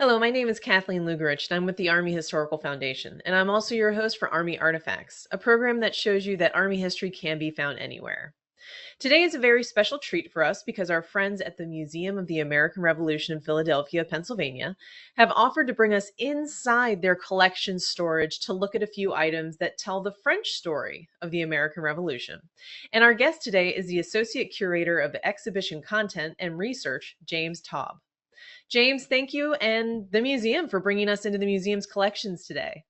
Hello, my name is Kathleen Lugerich, and I'm with the Army Historical Foundation, and I'm also your host for Army Artifacts, a program that shows you that Army history can be found anywhere. Today is a very special treat for us because our friends at the Museum of the American Revolution in Philadelphia, Pennsylvania, have offered to bring us inside their collection storage to look at a few items that tell the French story of the American Revolution. And our guest today is the Associate Curator of Exhibition Content and Research, James Taub. James, thank you and the museum for bringing us into the museum's collections today.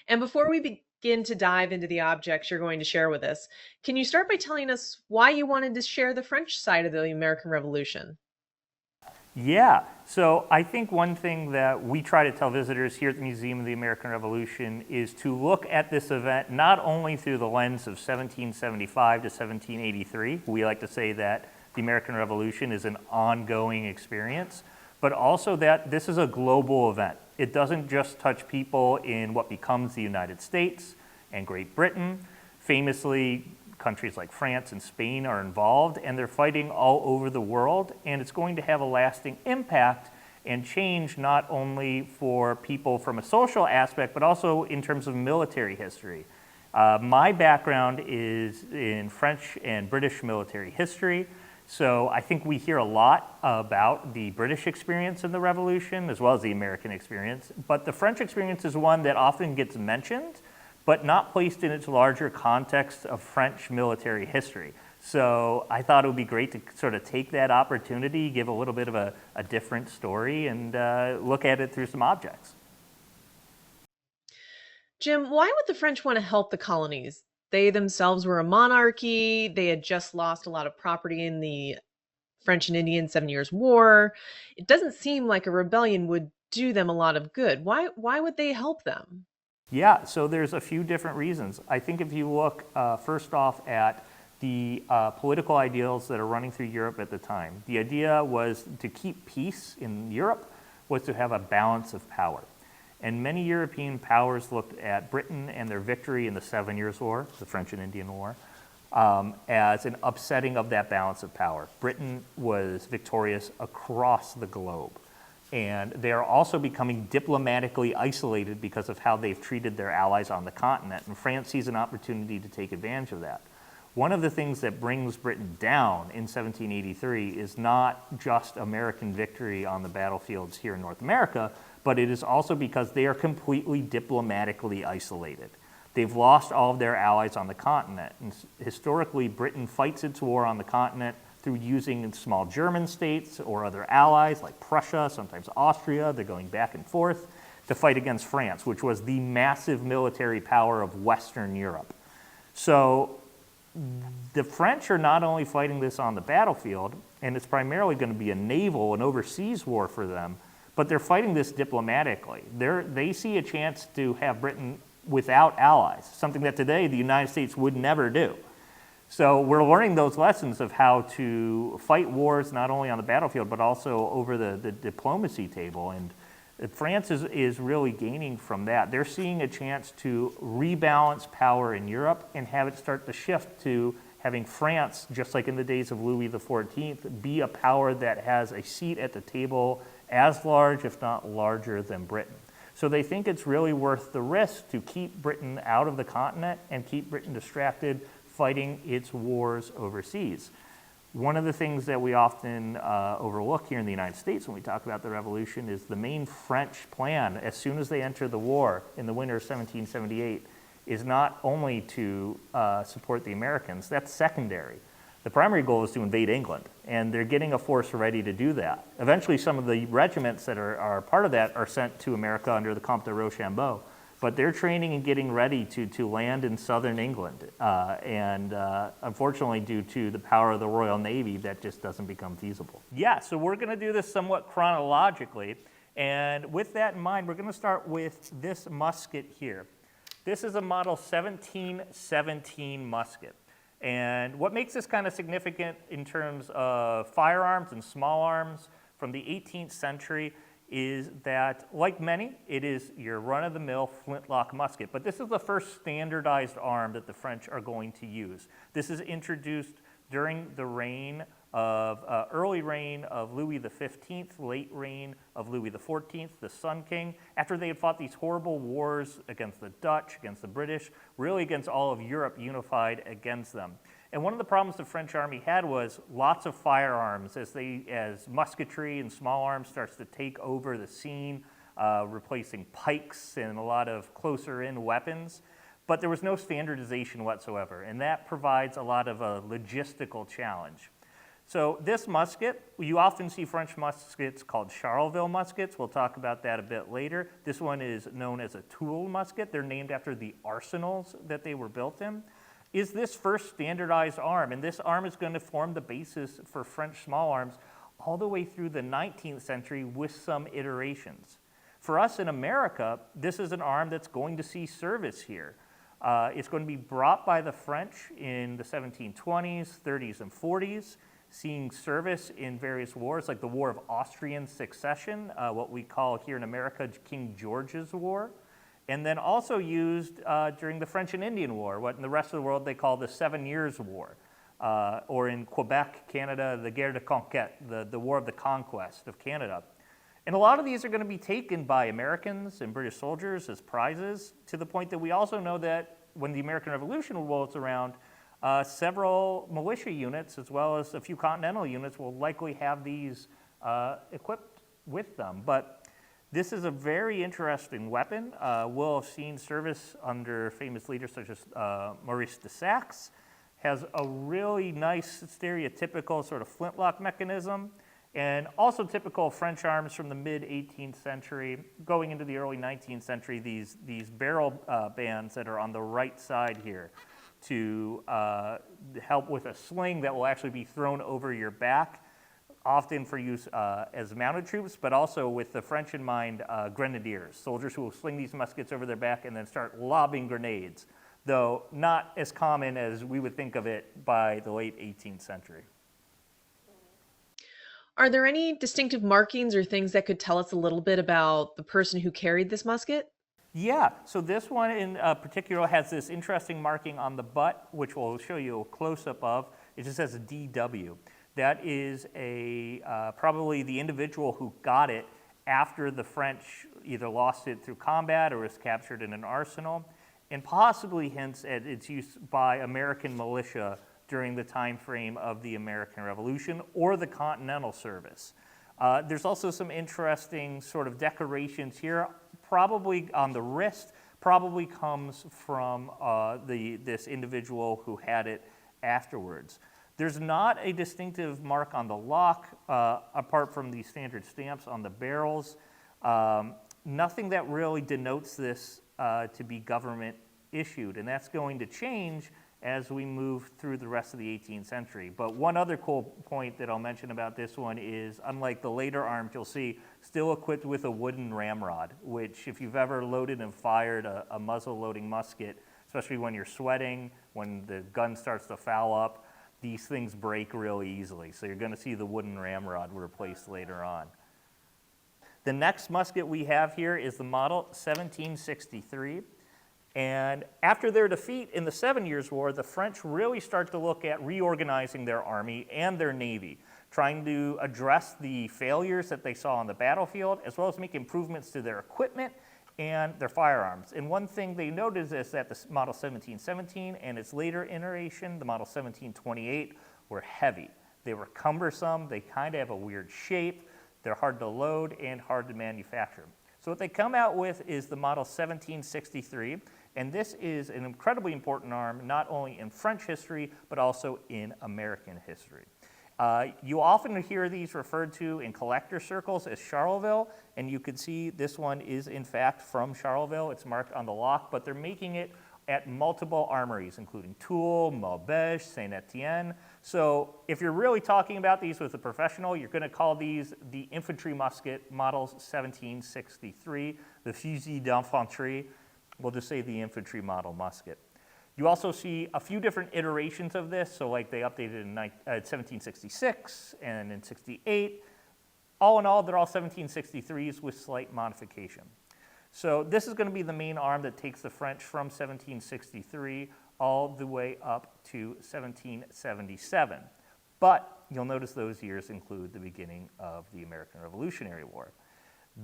And before we begin to dive into the objects you're going to share with us, can you start by telling us why you wanted to share the French side of the American Revolution? Yeah, so I think one thing that we try to tell visitors here at the Museum of the American Revolution is to look at this event not only through the lens of 1775 to 1783. We like to say that the American Revolution is an ongoing experience, but also that this is a global event. It doesn't just touch people in what becomes the United States and Great Britain. Famously, countries like France and Spain are involved, and they're fighting all over the world, and it's going to have a lasting impact and change not only for people from a social aspect, but also in terms of military history. My background is in French and British military history. So I think we hear a lot about the British experience in the Revolution as well as the American experience, but the French experience is one that often gets mentioned, but not placed in its larger context of French military history. So I thought it would be great to sort of take that opportunity, give a little bit of a different story, and look at it through some objects. Jim, why would the French want to help the colonies? They themselves were a monarchy. They had just lost a lot of property in the French and Indian 7 Years' War. It doesn't seem like a rebellion would do them a lot of good. Why would they help them? Yeah, so there's a few different reasons. I think if you look first off at the political ideals that are running through Europe at the time, the idea was to keep peace in Europe was to have a balance of power. And many European powers looked at Britain and their victory in the 7 Years' War, the French and Indian War, as an upsetting of that balance of power. Britain was victorious across the globe. And they are also becoming diplomatically isolated because of how they've treated their allies on the continent. And France sees an opportunity to take advantage of that. One of the things that brings Britain down in 1783 is not just American victory on the battlefields here in North America, but it is also because they are completely diplomatically isolated. They've lost all of their allies on the continent. And historically, Britain fights its war on the continent through using small German states or other allies like Prussia, sometimes Austria. They're going back and forth to fight against France, which was the massive military power of Western Europe. So the French are not only fighting this on the battlefield, and it's primarily going to be a naval and overseas war for them, but they're fighting this diplomatically. They see a chance to have Britain without allies, something that today the United States would never do. So we're learning those lessons of how to fight wars not only on the battlefield, but also over the diplomacy table. And France is really gaining from that. They're seeing a chance to rebalance power in Europe and have it start to shift to having France, just like in the days of Louis XIV, be a power that has a seat at the table as large, if not larger, than Britain. So they think it's really worth the risk to keep Britain out of the continent and keep Britain distracted fighting its wars overseas. One of the things that we often overlook here in the United States when we talk about the Revolution is the main French plan, as soon as they enter the war in the winter of 1778, is not only to support the Americans. That's secondary. The primary goal is to invade England, and they're getting a force ready to do that. Eventually, some of the regiments that are part of that are sent to America under the Comte de Rochambeau, but they're training and getting ready to land in southern England. Unfortunately, due to the power of the Royal Navy, that just doesn't become feasible. Yeah, so we're going to do this somewhat chronologically, and with that in mind, we're going to start with this musket here. This is a model 1717 musket. And what makes this kind of significant in terms of firearms and small arms from the 18th century is that, like many, it is your run-of-the-mill flintlock musket. But this is the first standardized arm that the French are going to use. This is introduced during the early reign of Louis XV, late reign of Louis XIV, the Sun King, after they had fought these horrible wars against the Dutch, against the British, really against all of Europe unified against them. And one of the problems the French army had was lots of firearms as musketry and small arms starts to take over the scene, replacing pikes and a lot of closer in weapons. But there was no standardization whatsoever, and that provides a lot of a logistical challenge. So this musket, you often see French muskets called Charleville muskets. We'll talk about that a bit later. This one is known as a tool musket. They're named after the arsenals that they were built in. Is this first standardized arm, and this arm is going to form the basis for French small arms all the way through the 19th century with some iterations. For us in America, this is an arm that's going to see service here. It's going to be brought by the French in the 1720s, 30s, and 40s, seeing service in various wars like the War of Austrian Succession, what we call here in America King George's War, and then also used during the French and Indian War, what in the rest of the world they call the 7 Years' War, or in Quebec, Canada, the Guerre de Conquête, the War of the Conquest of Canada. And a lot of these are going to be taken by Americans and British soldiers as prizes, to the point that we also know that when the American Revolution rolls around, several militia units as well as a few continental units will likely have these equipped with them. But this is a very interesting weapon. We'll have seen service under famous leaders such as Maurice de Saxe. Has a really nice stereotypical sort of flintlock mechanism. And also typical of French arms from the mid-18th century, going into the early 19th century, these barrel bands that are on the right side here to help with a sling that will actually be thrown over your back, often for use as mounted troops, but also with the French in mind, grenadiers, soldiers who will sling these muskets over their back and then start lobbing grenades, though not as common as we would think of it by the late 18th century. Are there any distinctive markings or things that could tell us a little bit about the person who carried this musket? Yeah, so this one in particular has this interesting marking on the butt, which we'll show you a close-up of. It just says DW. That is probably the individual who got it after the French either lost it through combat or was captured in an arsenal, and possibly hints at its use by American militia during the time frame of the American Revolution or the Continental Service. There's also some interesting sort of decorations here, probably on the wrist, probably comes from this individual who had it afterwards. There's not a distinctive mark on the lock, apart from the standard stamps on the barrels. Nothing that really denotes this to be government issued, and that's going to change as we move through the rest of the 18th century. But one other cool point that I'll mention about this one is, unlike the later arms, you'll see still equipped with a wooden ramrod, which if you've ever loaded and fired a muzzle-loading musket, especially when you're sweating, when the gun starts to foul up, these things break really easily. So you're going to see the wooden ramrod replaced later on. The next musket we have here is the model 1763. And after their defeat in the 7 Years' War, the French really start to look at reorganizing their army and their navy, trying to address the failures that they saw on the battlefield, as well as make improvements to their equipment and their firearms. And one thing they noticed is that the model 1717 and its later iteration, the model 1728, were heavy. They were cumbersome, they kind of have a weird shape, they're hard to load and hard to manufacture. So what they come out with is the model 1763, and this is an incredibly important arm, not only in French history, but also in American history. You often hear these referred to in collector circles as Charleville, and you can see this one is in fact from Charleville. It's marked on the lock, but they're making it at multiple armories, including Toul, Maubeuge, Saint-Étienne. So if you're really talking about these with a professional, you're going to call these the infantry musket, models 1763, the fusil d'infanterie. We'll just say the infantry model musket. You also see a few different iterations of this, so like they updated in 1766 and in 68. All in all, they're all 1763s with slight modification. So this is going to be the main arm that takes the French from 1763 all the way up to 1777. But you'll notice those years include the beginning of the American Revolutionary War.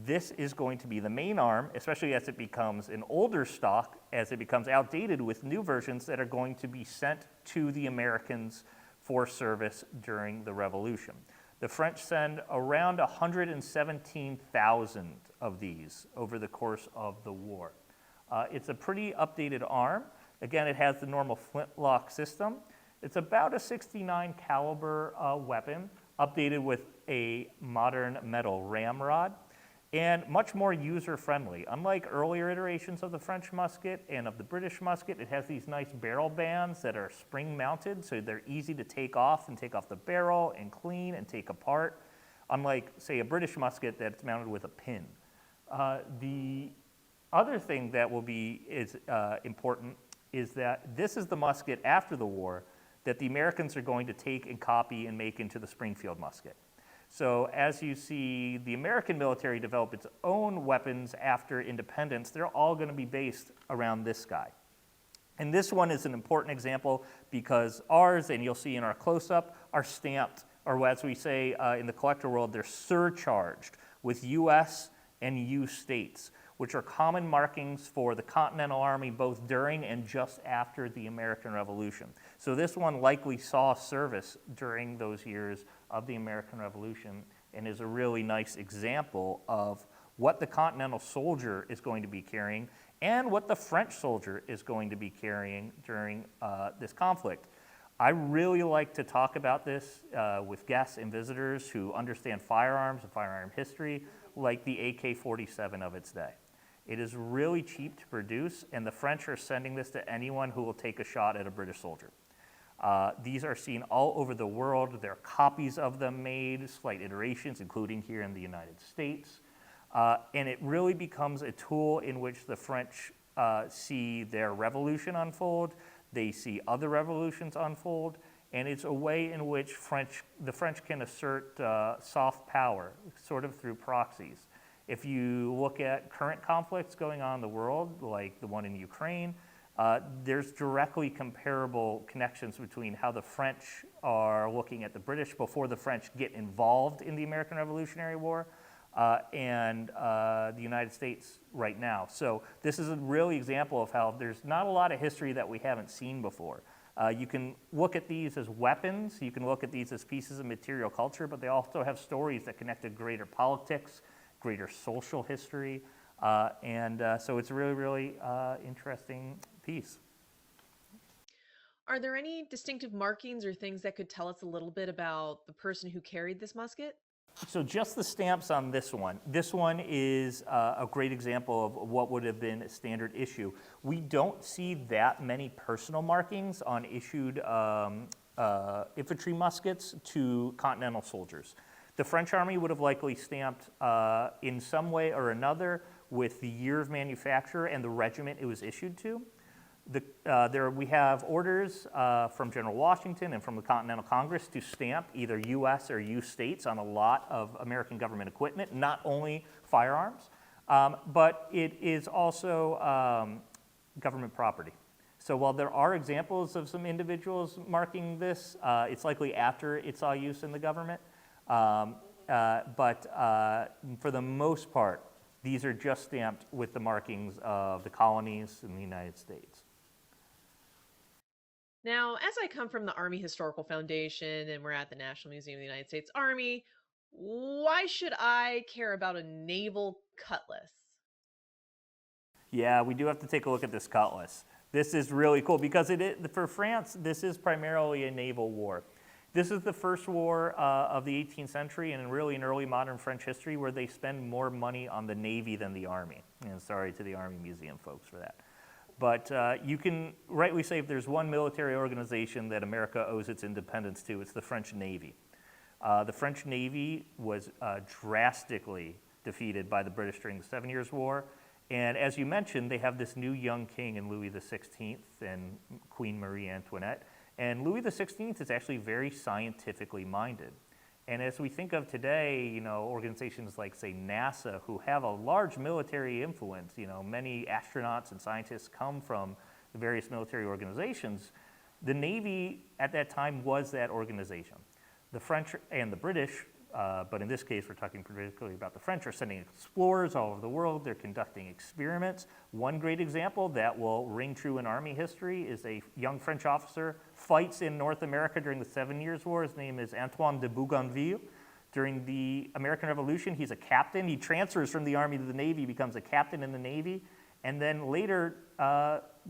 This is going to be the main arm, especially as it becomes an older stock, as it becomes outdated with new versions that are going to be sent to the Americans for service during the Revolution. The French send around 117,000 of these over the course of the war. It's a pretty updated arm. Again, it has the normal flintlock system. It's about a 69 caliber weapon, updated with a modern metal ramrod, and much more user-friendly. Unlike earlier iterations of the French musket and of the British musket, it has these nice barrel bands that are spring-mounted, so they're easy to take off the barrel and clean and take apart, unlike, say, a British musket that's mounted with a pin. The other thing that will be important is that this is the musket after the war that the Americans are going to take and copy and make into the Springfield musket. So as you see the American military develop its own weapons after independence, they're all going to be based around this guy. And this one is an important example because ours, and you'll see in our close-up, are stamped, or as we say in the collector world, they're surcharged with U.S. and U states, which are common markings for the Continental Army both during and just after the American Revolution. So this one likely saw service during those years of the American Revolution and is a really nice example of what the Continental soldier is going to be carrying and what the French soldier is going to be carrying during this conflict. I really like to talk about this with guests and visitors who understand firearms and firearm history, like the AK-47 of its day. It is really cheap to produce, and the French are sending this to anyone who will take a shot at a British soldier. These are seen all over the world. There are copies of them made, slight iterations, including here in the United States. And it really becomes a tool in which the French see their revolution unfold. They see other revolutions unfold. And it's a way in which the French can assert soft power, sort of through proxies. If you look at current conflicts going on in the world, like the one in Ukraine, there's directly comparable connections between how the French are looking at the British before the French get involved in the American Revolutionary War and the United States right now. So this is a really example of how there's not a lot of history that we haven't seen before. You can look at these as weapons, you can look at these as pieces of material culture, but they also have stories that connect to greater politics, greater social history, so it's a really, really interesting piece. Are there any distinctive markings or things that could tell us a little bit about the person who carried this musket? So just the stamps on this one. This one is a great example of what would have been a standard issue. We don't see that many personal markings on issued infantry muskets to Continental soldiers. The French Army would have likely stamped in some way or another with the year of manufacture and the regiment it was issued to. We have orders from General Washington and from the Continental Congress to stamp either U.S. or U states on a lot of American government equipment, not only firearms, but it is also government property. So while there are examples of some individuals marking this, it's likely after it saw use in the government. But for the most part, these are just stamped with the markings of the colonies in the United States. Now, as I come from the Army Historical Foundation and we're at the National Museum of the United States Army, why should I care about a naval cutlass? Yeah, we do have to take a look at this cutlass. This is really cool because for France, this is primarily a naval war. This is the first war of the 18th century and really in early modern French history where they spend more money on the Navy than the Army. And sorry to the Army Museum folks for that. But you can rightly say if there's one military organization that America owes its independence to, it's the French Navy. The French Navy was drastically defeated by the British during the 7 Years' War. And as you mentioned, they have this new young king in Louis XVI and Queen Marie Antoinette. And Louis XVI is actually very scientifically minded. And as we think of today, organizations like, say, NASA, who have a large military influence, many astronauts and scientists come from the various military organizations, the Navy at that time was that organization. The French and the British, but in this case we're talking particularly about the French, are sending explorers all over the world. They're conducting experiments. One great example that will ring true in Army history is a young French officer fights in North America during the 7 Years' War. His name is Antoine de Bougainville. During the American Revolution, he's a captain. He transfers from the Army to the Navy, becomes a captain in the Navy, and then later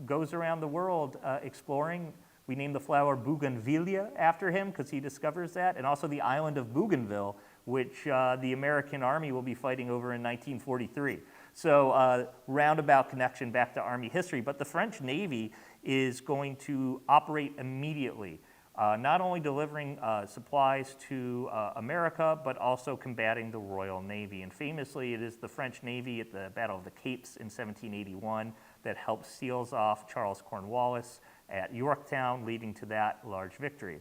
goes around the world exploring. We named the flower Bougainvillea after him because he discovers that, and also the island of Bougainville, which the American Army will be fighting over in 1943. So roundabout connection back to Army history. But the French Navy is going to operate immediately, not only delivering supplies to America, but also combating the Royal Navy. And famously, it is the French Navy at the Battle of the Capes in 1781 that helps seals off Charles Cornwallis at Yorktown, leading to that large victory.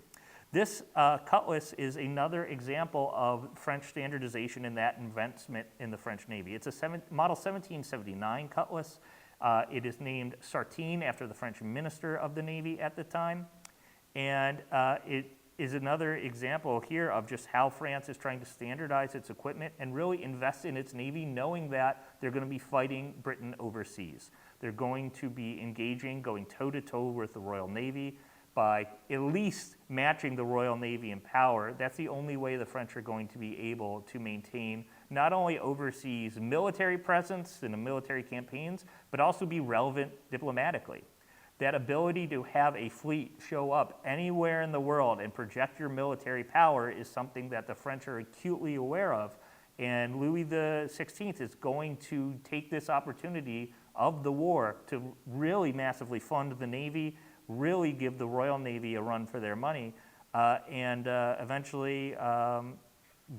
This cutlass is another example of French standardization in that investment in the French Navy. It's a model 1779 cutlass. It is named Sartine after the French minister of the Navy at the time. And it is another example here of just how France is trying to standardize its equipment and really invest in its Navy, knowing that they're going to be fighting Britain overseas. They're going to be engaging, going toe-to-toe with the Royal Navy by at least matching the Royal Navy in power. That's the only way the French are going to be able to maintain not only overseas military presence in the military campaigns, but also be relevant diplomatically. That ability to have a fleet show up anywhere in the world and project your military power is something that the French are acutely aware of. And Louis XVI is going to take this opportunity of the war to really massively fund the Navy, really give the Royal Navy a run for their money, and eventually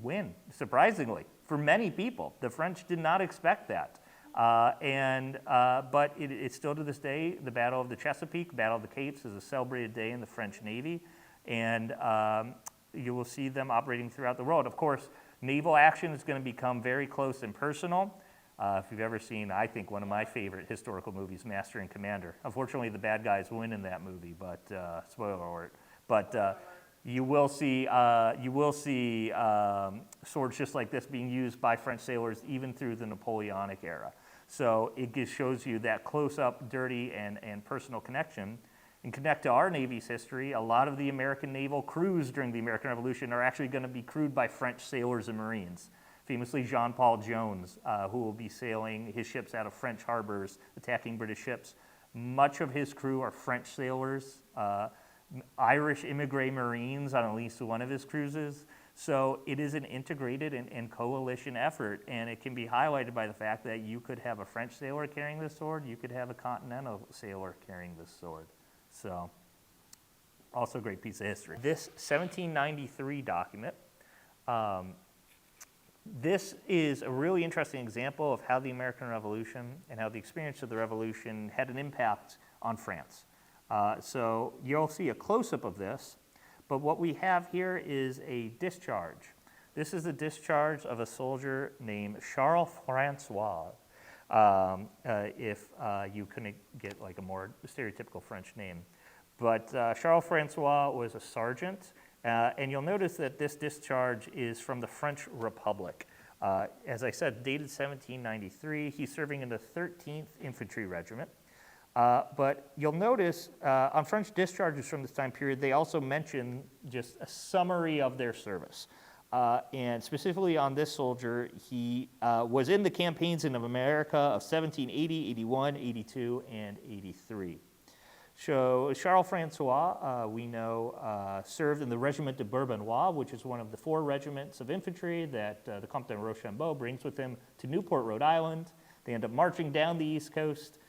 win, surprisingly, for many people. The French did not expect that. But it's still to this day, the Battle of the Chesapeake, Battle of the Capes is a celebrated day in the French Navy, and you will see them operating throughout the world. Of course, naval action is going to become very close and personal. If you've ever seen, I think, one of my favorite historical movies, Master and Commander. Unfortunately, the bad guys win in that movie, but spoiler alert. But you will see swords just like this being used by French sailors even through the Napoleonic era. So it just shows you that close-up, dirty, and personal connection. And connect to our Navy's history, a lot of the American naval crews during the American Revolution are actually going to be crewed by French sailors and Marines. Famously, Jean-Paul Jones, who will be sailing his ships out of French harbors, attacking British ships. Much of his crew are French sailors, Irish immigrant Marines on at least one of his cruises. So it is an integrated and coalition effort, and it can be highlighted by the fact that you could have a French sailor carrying this sword, you could have a Continental sailor carrying this sword. So, also a great piece of history. This 1793 document, this is a really interesting example of how the American Revolution and how the experience of the Revolution had an impact on France. So you'll see a close-up of this, but what we have here is a discharge. This is the discharge of a soldier named Charles Francois. If you couldn't get like a more stereotypical French name. But Charles Francois was a sergeant, and you'll notice that this discharge is from the French Republic. As I said, dated 1793. He's serving in the 13th Infantry Regiment. But you'll notice on French discharges from this time period, they also mention just a summary of their service. And specifically on this soldier, he was in the campaigns in America of 1780, 81, 82, and 83. So Charles Francois, we know, served in the Regiment de Bourbonnois, which is one of the 4 regiments of infantry that the Comte de Rochambeau brings with him to Newport, Rhode Island. They end up marching down the East Coast,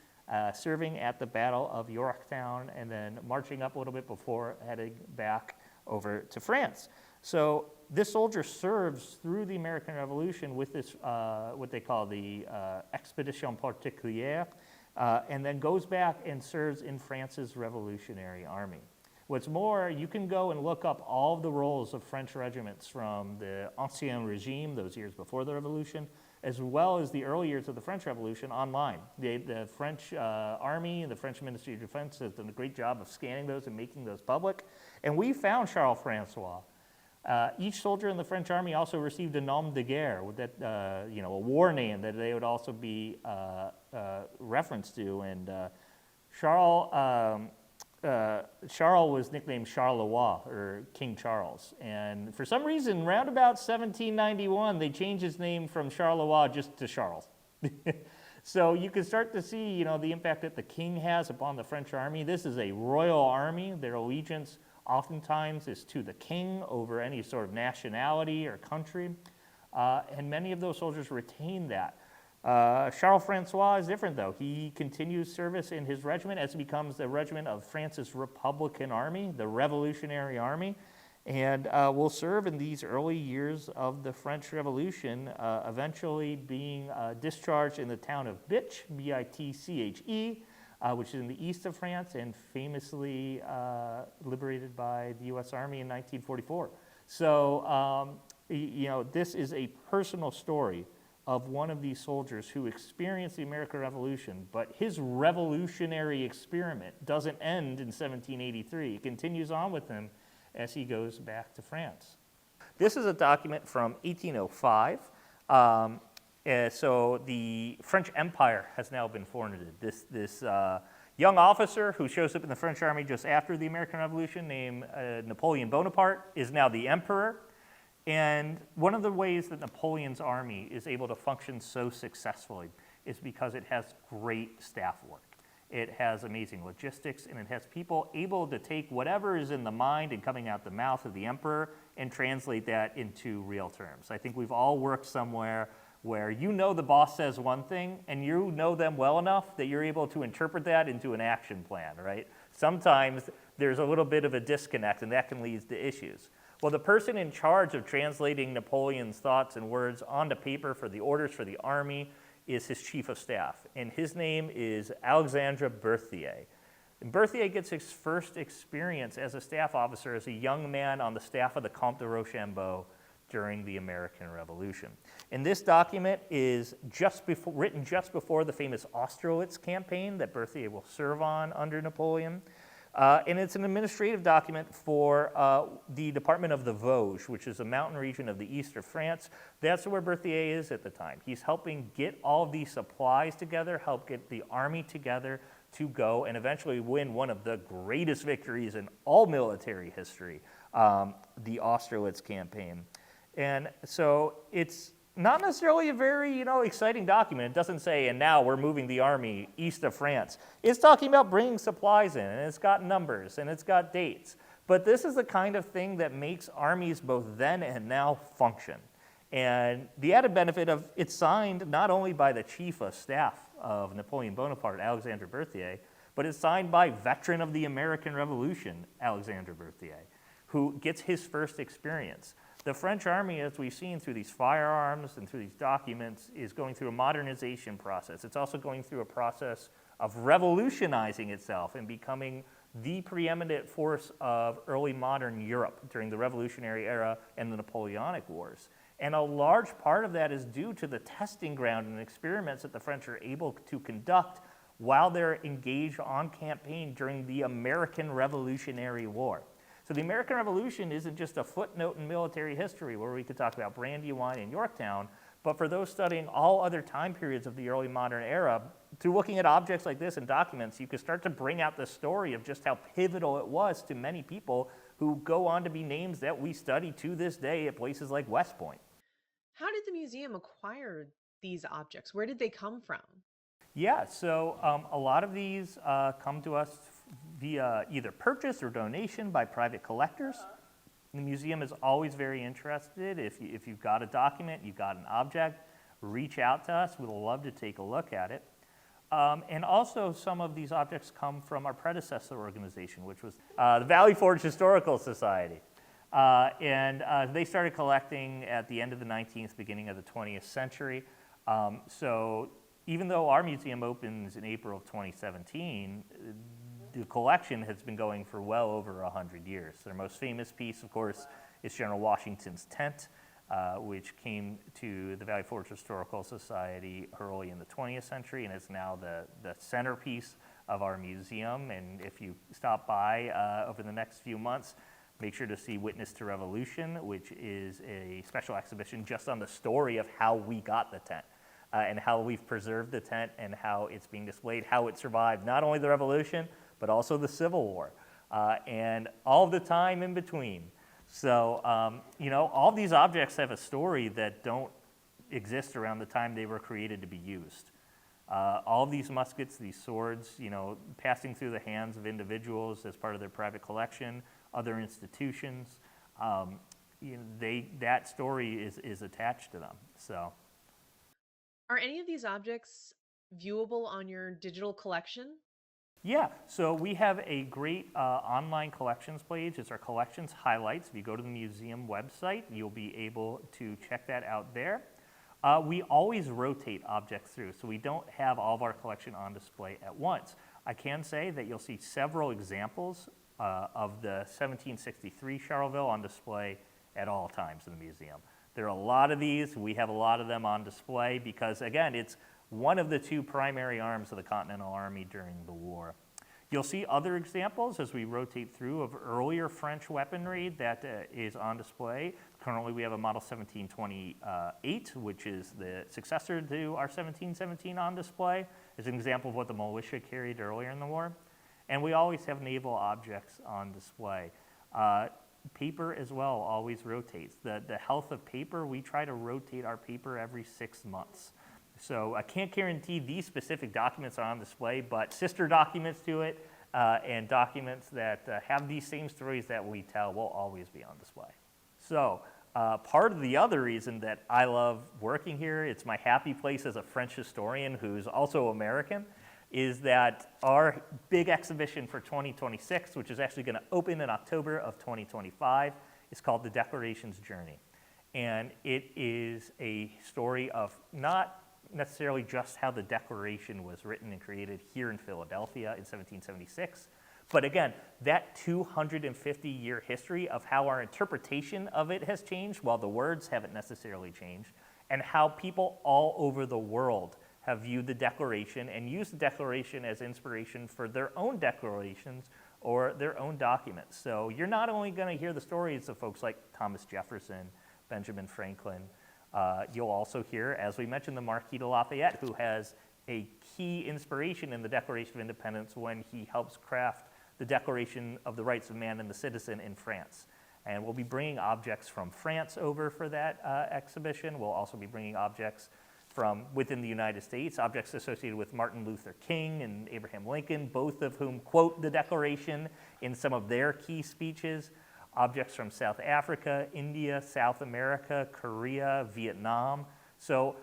serving at the Battle of Yorktown, and then marching up a little bit before heading back over to France. So this soldier serves through the American Revolution with this, what they call the Expedition Particulière, and then goes back and serves in France's Revolutionary Army. What's more, you can go and look up all of the roles of French regiments from the Ancien Regime, those years before the Revolution, as well as the early years of the French Revolution online. The French Army and the French Ministry of Defense has done a great job of scanning those and making those public. And we found Charles Francois. Each soldier in the French Army also received a nom de guerre, that, a war name that they would also be referenced to. And Charles was nicknamed Charleroi, or King Charles. And for some reason, around about 1791, they changed his name from Charleroi just to Charles. So you can start to see, the impact that the king has upon the French army. This is a royal army. Their allegiance oftentimes is to the king over any sort of nationality or country. And many of those soldiers retain that. Charles Francois is different, though. He continues service in his regiment as it becomes the regiment of France's Republican Army, the Revolutionary Army, and will serve in these early years of the French Revolution, eventually being discharged in the town of Bitche, B-I-T-C-H-E, which is in the east of France and famously liberated by the U.S. Army in 1944. So, this is a personal story of one of these soldiers who experienced the American Revolution, but his revolutionary experiment doesn't end in 1783. It continues on with him as he goes back to France. This is a document from 1805. So the French Empire has now been founded. This young officer who shows up in the French army just after the American Revolution, named Napoleon Bonaparte, is now the emperor. And one of the ways that Napoleon's army is able to function so successfully is because it has great staff work. It has amazing logistics, and it has people able to take whatever is in the mind and coming out the mouth of the emperor and translate that into real terms. I think we've all worked somewhere where the boss says one thing and you know them well enough that you're able to interpret that into an action plan, right? Sometimes there's a little bit of a disconnect, and that can lead to issues. Well, the person in charge of translating Napoleon's thoughts and words onto paper for the orders for the army is his chief of staff, and his name is Alexandre Berthier. And Berthier gets his first experience as a staff officer as a young man on the staff of the Comte de Rochambeau during the American Revolution. And this document is written just before the famous Austerlitz campaign that Berthier will serve on under Napoleon. And it's an administrative document for the Department of the Vosges, which is a mountain region of the east of France. That's where Berthier is at the time. He's helping get all of these supplies together, help get the army together to go and eventually win one of the greatest victories in all military history, the Austerlitz campaign. And so it's not necessarily a very, exciting document. It doesn't say, and now we're moving the army east of France. It's talking about bringing supplies in, and it's got numbers, and it's got dates. But this is the kind of thing that makes armies both then and now function. And the added benefit of it's signed not only by the chief of staff of Napoleon Bonaparte, Alexandre Berthier, but it's signed by veteran of the American Revolution, Alexandre Berthier, who gets his first experience. The French army, as we've seen through these firearms and through these documents, is going through a modernization process. It's also going through a process of revolutionizing itself and becoming the preeminent force of early modern Europe during the Revolutionary era and the Napoleonic Wars. And a large part of that is due to the testing ground and experiments that the French are able to conduct while they're engaged on campaign during the American Revolutionary War. So the American Revolution isn't just a footnote in military history where we could talk about Brandywine and Yorktown, but for those studying all other time periods of the early modern era, through looking at objects like this and documents, you could start to bring out the story of just how pivotal it was to many people who go on to be names that we study to this day at places like West Point. How did the museum acquire these objects? Where did they come from? Yeah, so a lot of these come to us via either purchase or donation by private collectors. The museum is always very interested. If you've got a document, you've got an object, reach out to us. We'd love to take a look at it. And also some of these objects come from our predecessor organization, which was the Valley Forge Historical Society. And they started collecting at the end of the 19th, beginning of the 20th century. So even though our museum opens in April of 2017, the collection has been going for well over 100 years. Their most famous piece, of course, is General Washington's tent. which came to the Valley Forge Historical Society early in the 20th century and is now the centerpiece of our museum. And if you stop by over the next few months, make sure to see Witness to Revolution, which is a special exhibition just on the story of how we got the tent and how we've preserved the tent and how it's being displayed, how it survived not only the Revolution, but also the Civil War and all the time in between. So, all these objects have a story that don't exist around the time they were created to be used. All these muskets, these swords, passing through the hands of individuals as part of their private collection, other institutions, that story is attached to them. So, Are any of these objects viewable on your digital collection? yeah, so we have a great online collections page. It's our collections highlights. If you go to the museum website, you'll be able to check that out there. We always rotate objects through, so we don't have all of our collection on display at once. I can say that you'll see several examples of the 1763 Charleville on display at all times in the museum. There are a lot of these. We have a lot of them on display because, again, it's one of the two primary arms of the Continental Army during the war. You'll see other examples as we rotate through of earlier French weaponry that is on display. Currently, we have a Model 1728, which is the successor to our 1717 on display. It's an example of what the militia carried earlier in the war. And we always have naval objects on display. Paper as well always rotates. The health of paper, we try to rotate our paper every 6 months. So I can't guarantee these specific documents are on display, but sister documents to it and documents that have these same stories that we tell will always be on display. So part of the other reason that I love working here, it's my happy place as a French historian who's also American, is that our big exhibition for 2026, which is actually going to open in October of 2025, is called The Decorations Journey. And it is a story of not necessarily just how the Declaration was written and created here in Philadelphia in 1776, but again, that 250-year history of how our interpretation of it has changed while the words haven't necessarily changed, and how people all over the world have viewed the Declaration and used the Declaration as inspiration for their own declarations or their own documents. So you're not only going to hear the stories of folks like Thomas Jefferson, Benjamin Franklin, you'll also hear, as we mentioned, the Marquis de Lafayette, who has a key inspiration in the Declaration of Independence when he helps craft the Declaration of the Rights of Man and the Citizen in France. And we'll be bringing objects from France over for that exhibition. We'll also be bringing objects from within the United States, objects associated with Martin Luther King and Abraham Lincoln, both of whom quote the Declaration in some of their key speeches. Objects from South Africa, India, South America, Korea, Vietnam. So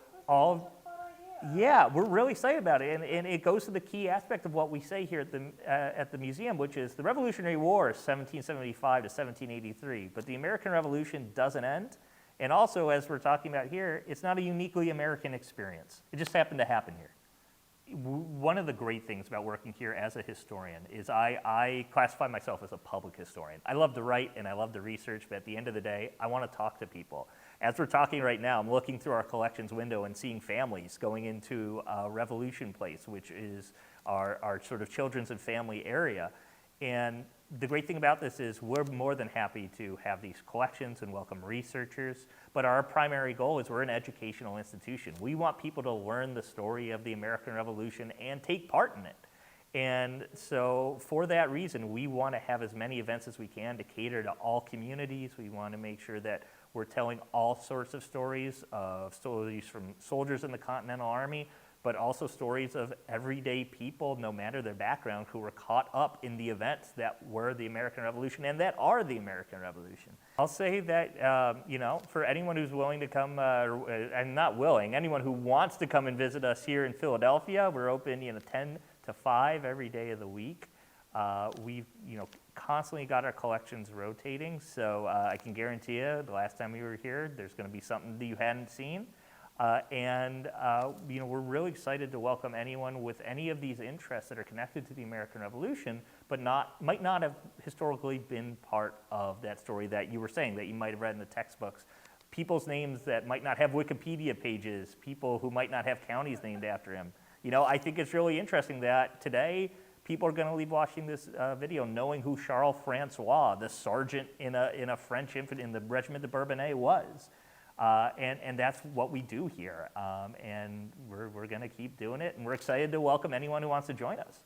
yeah, we're really excited about it. And it goes to the key aspect of what we say here at the museum, which is the Revolutionary War is 1775 to 1783, but the American Revolution doesn't end. And also, as we're talking about here, it's not a uniquely American experience. It just happened to happen here. One of the great things about working here as a historian is I classify myself as a public historian. I love to write and I love to research, but at the end of the day, I want to talk to people. As we're talking right now, I'm looking through our collections window and seeing families going into Revolution Place, which is our sort of children's and family area. And the great thing about this is we're more than happy to have these collections and welcome researchers, but our primary goal is we're an educational institution. We want people to learn the story of the American Revolution and take part in it. And so for that reason, we want to have as many events as we can to cater to all communities. We want to make sure that we're telling all sorts of stories from soldiers in the Continental Army, but also stories of everyday people, no matter their background, who were caught up in the events that were the American Revolution and that are the American Revolution. I'll say that, for anyone who's willing to come, and not willing, anyone who wants to come and visit us here in Philadelphia, we're open 10 to 5 every day of the week. We've constantly got our collections rotating, so I can guarantee you the last time we were here, there's going to be something that you hadn't seen. We're really excited to welcome anyone with any of these interests that are connected to the American Revolution, but might not have historically been part of that story that you were saying, that you might have read in the textbooks. people's names that might not have Wikipedia pages, people who might not have counties named after him. I think it's really interesting that today people are going to leave watching this video knowing who Charles Francois, the sergeant in a French infantry in the Regiment de Bourbonnais, was. And that's what we do here. And we're going to keep doing it. And we're excited to welcome anyone who wants to join us.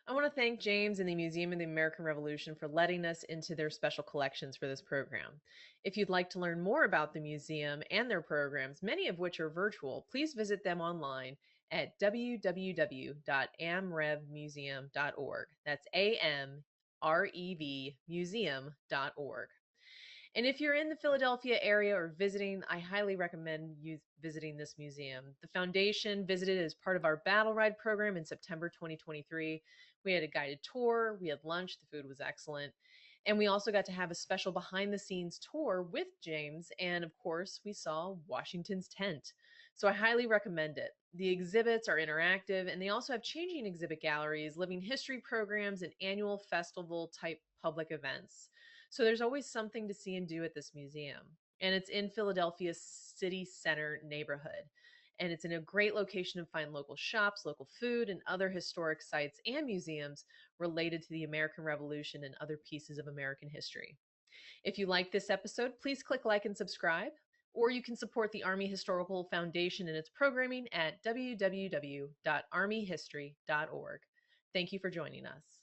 I want to thank James and the Museum of the American Revolution for letting us into their special collections for this program. If you'd like to learn more about the museum and their programs, many of which are virtual, please visit them online at www.amrevmuseum.org. That's AMREV museum.org. And if you're in the Philadelphia area or visiting, I highly recommend you visiting this museum. The foundation visited as part of our Battle Ride program in September 2023. We had a guided tour, we had lunch, the food was excellent. And we also got to have a special behind the scenes tour with James. And of course, we saw Washington's tent. So I highly recommend it. The exhibits are interactive, and they also have changing exhibit galleries, living history programs, and annual festival type public events. So there's always something to see and do at this museum. And it's in Philadelphia's city center neighborhood. And it's in a great location to find local shops, local food, and other historic sites and museums related to the American Revolution and other pieces of American history. If you like this episode, please click like and subscribe, or you can support the Army Historical Foundation and its programming at www.armyhistory.org. Thank you for joining us.